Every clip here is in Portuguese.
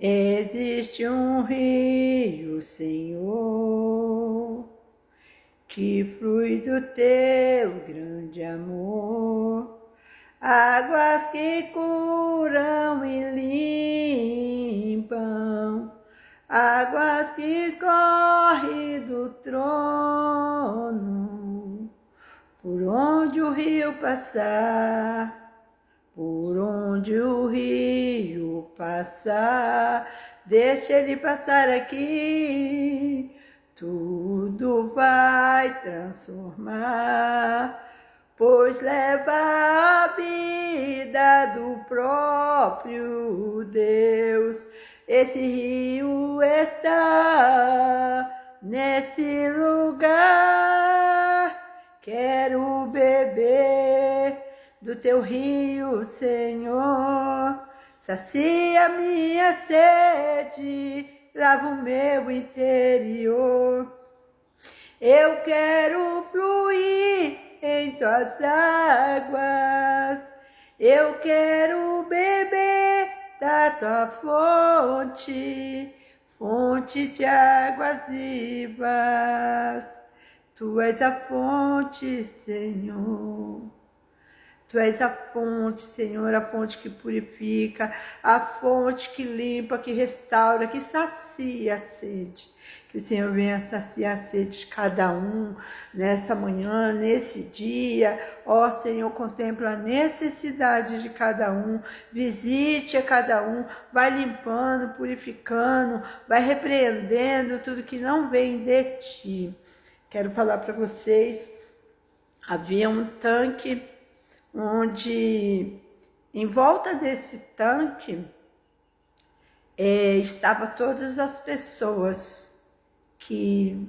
Existe um rio, Senhor, que flui do teu grande amor, águas que curam e limpam, águas que correm do trono, por onde o rio passar. Por onde o rio passar, deixa ele passar aqui, tudo vai transformar, pois leva a vida do próprio Deus. Esse rio está nesse lugar, quero beber do teu rio, Senhor, sacia minha sede, lava o meu interior. Eu quero fluir em tuas águas, eu quero beber da tua fonte, fonte de águas vivas. Tu és a fonte, Senhor. Tu és a fonte, Senhor, a fonte que purifica, a fonte que limpa, que restaura, que sacia a sede. Que o Senhor venha saciar a sede de cada um nessa manhã, nesse dia. Ó Senhor, contempla a necessidade de cada um, visite a cada um, vai limpando, purificando, vai repreendendo tudo que não vem de ti. Quero falar para vocês, havia um tanque onde em volta desse tanque estava todas as pessoas que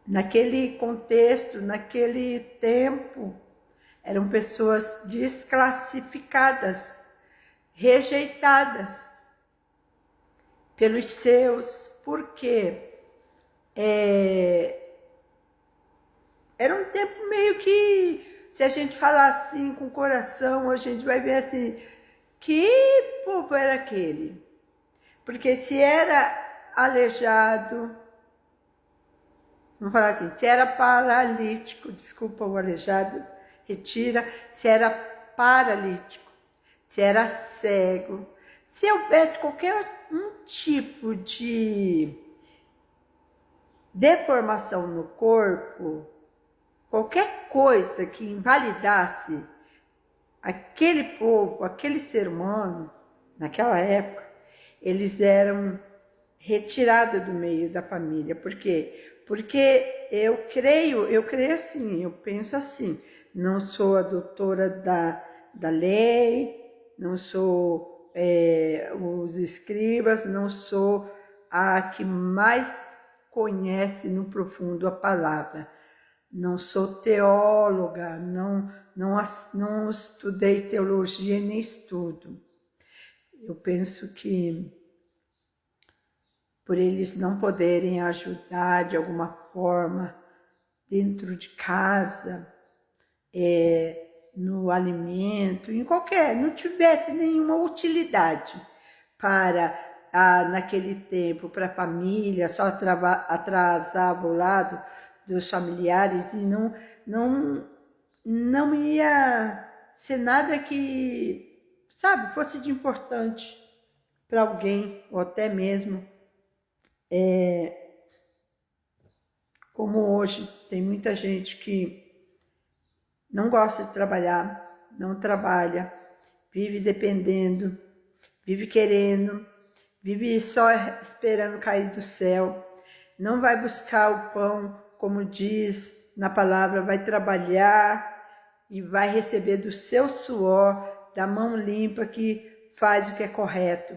naquele contexto, naquele tempo, eram pessoas desclassificadas, rejeitadas pelos seus, porque era um tempo meio que, se a gente falar assim com o coração, a gente vai ver assim, que povo era aquele? Porque se era aleijado, vamos falar assim, se era paralítico, desculpa o aleijado, retira, se era paralítico, se era cego, se houvesse qualquer tipo de deformação no corpo, qualquer coisa que invalidasse aquele povo, aquele ser humano, naquela época, eles eram retirados do meio da família. Por quê? Porque eu creio assim, eu penso assim, não sou a doutora da lei, não sou os escribas, não sou a que mais conhece no profundo a palavra. Não sou teóloga, não estudei teologia nem estudo. Eu penso que por eles não poderem ajudar de alguma forma dentro de casa, no alimento, em qualquer, não tivesse nenhuma utilidade para naquele tempo, para a família, só atrasava o lado dos familiares e não ia ser nada que, sabe, fosse de importante para alguém, ou até mesmo, como hoje tem muita gente que não gosta de trabalhar, não trabalha, vive dependendo, vive querendo, vive só esperando cair do céu, não vai buscar o pão, como diz na palavra, vai trabalhar e vai receber do seu suor, da mão limpa que faz o que é correto.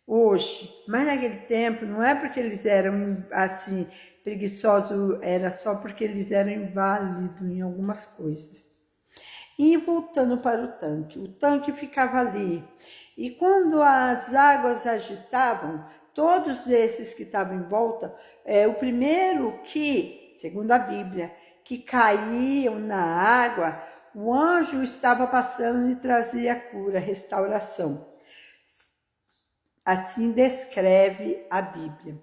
Hoje, mas naquele tempo, não é porque eles eram assim preguiçosos, era só porque eles eram inválidos em algumas coisas. E voltando para o tanque ficava ali. E quando as águas agitavam, todos esses que estavam em volta, o primeiro que, segundo a Bíblia, que caíam na água, o anjo estava passando e trazia cura, restauração. Assim descreve a Bíblia.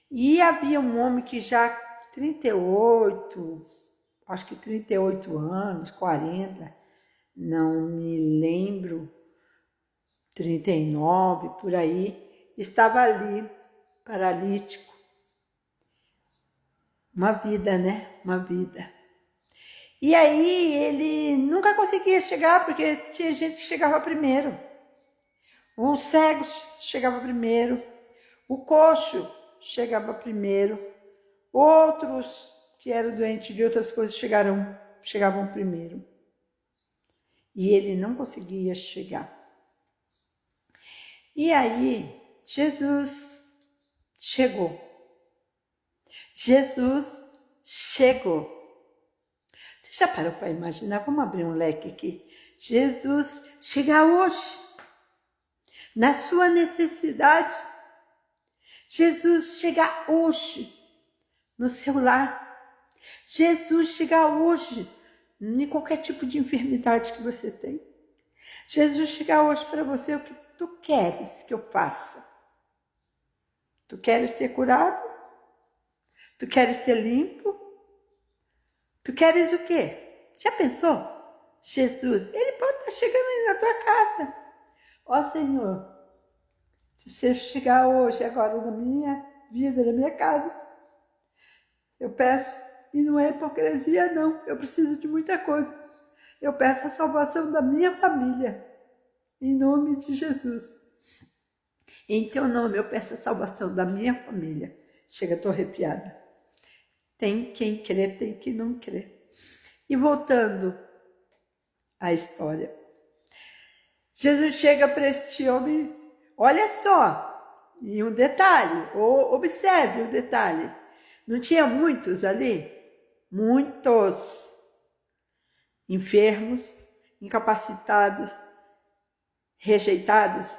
E havia um homem que já 38, acho que 38 anos, 40, não me lembro, 39, por aí, estava ali, paralítico. Uma vida, né? Uma vida. E aí ele nunca conseguia chegar, porque tinha gente que chegava primeiro. O cego chegava primeiro, o coxo chegava primeiro, outros que eram doentes de outras coisas chegavam primeiro. E ele não conseguia chegar. E aí Jesus chegou. Jesus chegou. Você já parou para imaginar? Vamos abrir um leque aqui. Jesus chega hoje, na sua necessidade. Jesus chega hoje, no seu lar. Jesus chega hoje, em qualquer tipo de enfermidade que você tem. Jesus chega hoje para você o que tu queres que eu faça. Tu queres ser curado? Tu queres ser limpo? Tu queres o quê? Já pensou? Jesus, ele pode estar chegando aí na tua casa. Ó Senhor, se você chegar hoje, agora na minha vida, na minha casa, eu peço, e não é hipocrisia não, eu preciso de muita coisa. Eu peço a salvação da minha família, em nome de Jesus. Em teu nome eu peço a salvação da minha família. Chega, estou arrepiada. Tem quem crê, tem quem não crê. E voltando à história. Jesus chega para este homem, olha só, e um detalhe, observe o detalhe. Não tinha muitos ali? Muitos enfermos, incapacitados, rejeitados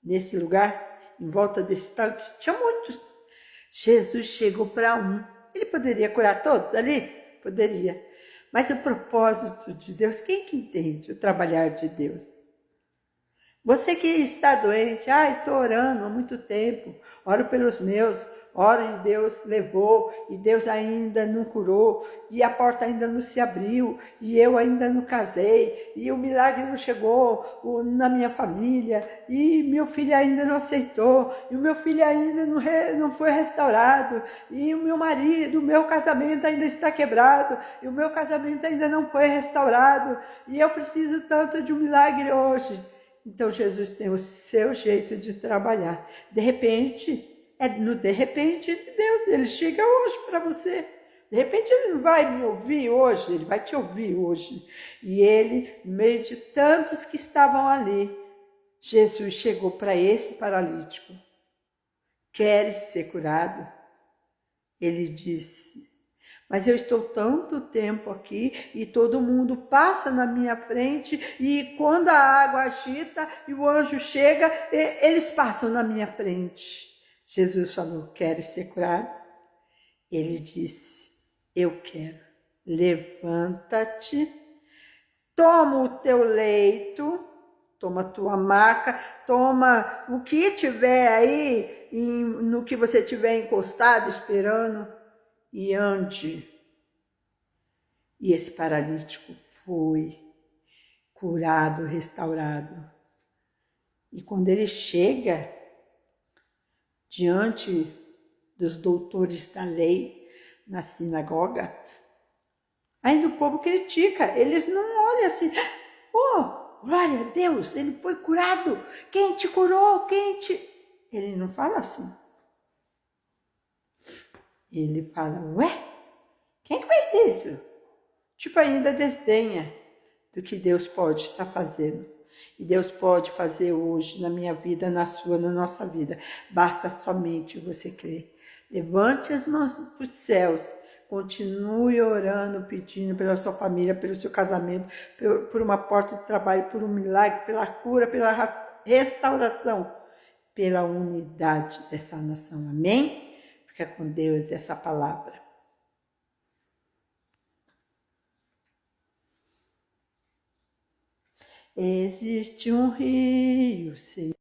nesse lugar, em volta desse tanque. Tinha muitos. Jesus chegou para um. Ele poderia curar todos ali? Poderia. Mas o propósito de Deus, quem que entende o trabalhar de Deus? Você que está doente, estou orando há muito tempo, oro pelos meus, oro e Deus levou, e Deus ainda não curou, e a porta ainda não se abriu, e eu ainda não casei, e o milagre não chegou na minha família, e meu filho ainda não aceitou, e o meu filho ainda não foi restaurado, e o meu marido, o meu casamento ainda está quebrado, e o meu casamento ainda não foi restaurado, e eu preciso tanto de um milagre hoje. Então Jesus tem o seu jeito de trabalhar. De repente, de repente de Deus, ele chega hoje para você. De repente ele não vai me ouvir hoje, ele vai te ouvir hoje. E ele, no meio de tantos que estavam ali, Jesus chegou para esse paralítico. Queres ser curado? Ele disse, mas eu estou tanto tempo aqui e todo mundo passa na minha frente e quando a água agita e o anjo chega, eles passam na minha frente. Jesus falou, queres ser curado? Ele disse, eu quero. Levanta-te, toma o teu leito, toma a tua maca, toma o que tiver aí, no que você tiver encostado, esperando, e ande. E esse paralítico foi curado, restaurado. E quando ele chega diante dos doutores da lei na sinagoga, ainda o povo critica, eles não olham assim, glória a Deus, ele foi curado, quem te curou, Ele não fala assim. Ele fala, ué, quem que fez isso? Tipo, ainda desdenha do que Deus pode estar fazendo. E Deus pode fazer hoje na minha vida, na sua, na nossa vida. Basta somente você crer. Levante as mãos para os céus. Continue orando, pedindo pela sua família, pelo seu casamento, por uma porta de trabalho, por um milagre, pela cura, pela restauração, pela unidade dessa nação. Amém? Fica com Deus essa palavra. Existe um rio, Senhor.